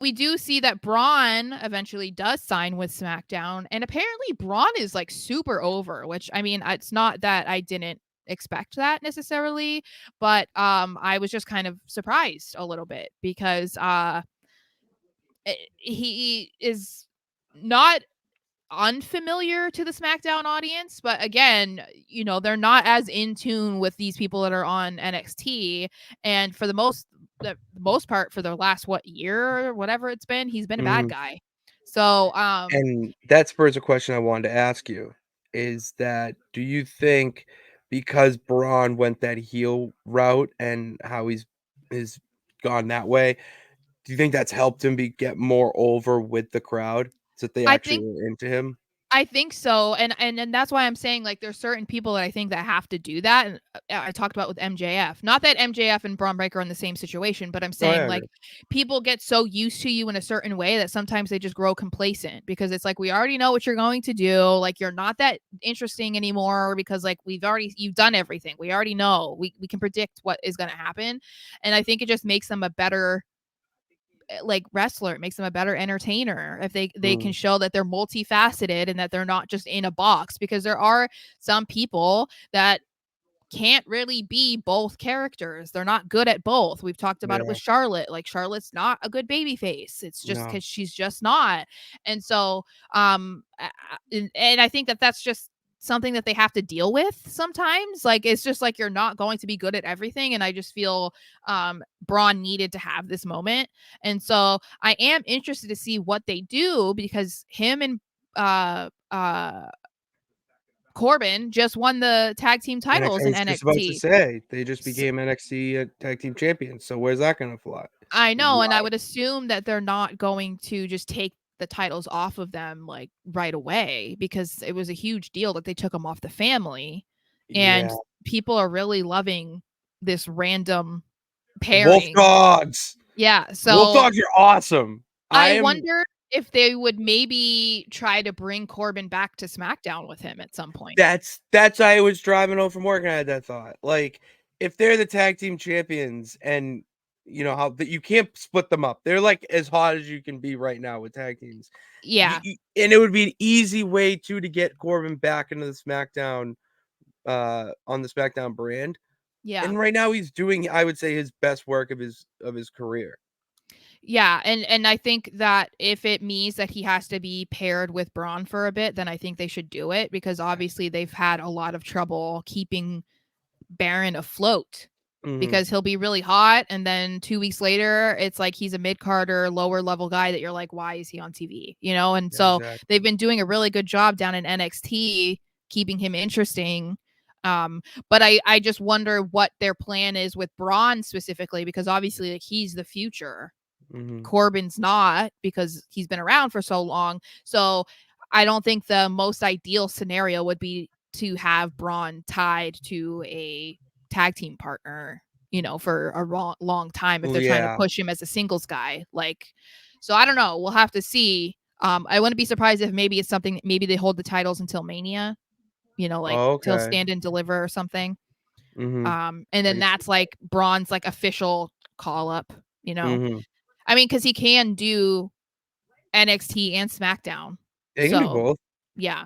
we do see that Braun eventually does sign with SmackDown, and apparently Braun is like super over, which I mean, it's not that I didn't expect that necessarily, but I was just kind of surprised a little bit because he is not unfamiliar to the SmackDown audience, but again, they're not as in tune with these people that are on NXT, and for the most part for the last year or whatever it's been, he's been a bad Mhm. guy. So, And that spurs a question I wanted to ask you, is that do you think because Braun went that heel route and how is gone that way, do you think that's helped him get more over with the crowd so that they I actually think were into him? I think so, and that's why I'm saying, like, there's certain people that I think that have to do that, and I talked about with MJF. Not that MJF and Bron Breakker are in the same situation, but I'm Oh, saying, yeah, I like, agree. people get so used to you in a certain way that sometimes they just grow complacent because it's like, we already know what you're going to do, like, you're not that interesting anymore because, like, you've done everything. We already know. We can predict what is gonna happen, and I think it just makes them a better like wrestler. It makes them a better entertainer if they can Mm, show that they're multifaceted and that they're not just in a box, because there are some people that can't really be both characters. They're not good at both. We've talked about it with yeah, Charlotte. Like, Charlotte's not a good baby face. It's just no. because she's just not. And so, and I think that that's just something that they have to deal with sometimes. Like, it's just like, you're not going to be good at everything. And I just feel Braun needed to have this moment. And so I am interested to see what they do, because him and Corbin just won the tag team And I titles in was just about to NXT. say, they just S became NXT, tag team champions, so where's that gonna fly? I know, and I Right. would assume that they're not going to just take the titles off of them, like, right away, because it was a huge deal that they took them off the family, and Yeah. people are really loving this random Wolf pairing. Dogs! Yeah, Wolf so Dogs are awesome. I I am wonder if they would maybe try to bring Corbin back to SmackDown with him at some point. that's I was driving home from work and I had that thought. Like, if they're the tag team champions and you know how that you can't split them up. They're like as hot as you can be right now with tag teams. Yeah, And it would be an easy way too to get Corbin back into the SmackDown on the SmackDown brand. yeah. And right now he's doing, I would say, his best work of his career. Yeah, and I think that if it means that he has to be paired with Braun for a bit, then I think they should do it, because obviously they've had a lot of trouble keeping Baron afloat, Mhm. because he'll be really hot and then 2 weeks later it's like he's a mid-carder, lower level guy that you're like, why is he on TV? And Yeah, so exactly. they've been doing a really good job down in NXT keeping him interesting. But I just wonder what their plan is with Braun specifically, because obviously, like, he's the future. Mhm. Corbin's not, because he's been around for so long. So I don't think the most ideal scenario would be to have Braun tied to a tag team partner, for a long time if they're trying to Yeah. push him as a singles guy. Like, so I don't know. We'll have to see. I wouldn't be surprised if maybe it's something, maybe they hold the titles until Mania, like Oh, till okay. Stand and Deliver or something. Mhm. And I then can see that's that. like Braun's like official call up, you know. Mhm. I mean, because he can do NXT and SmackDown. They can do So, both. yeah.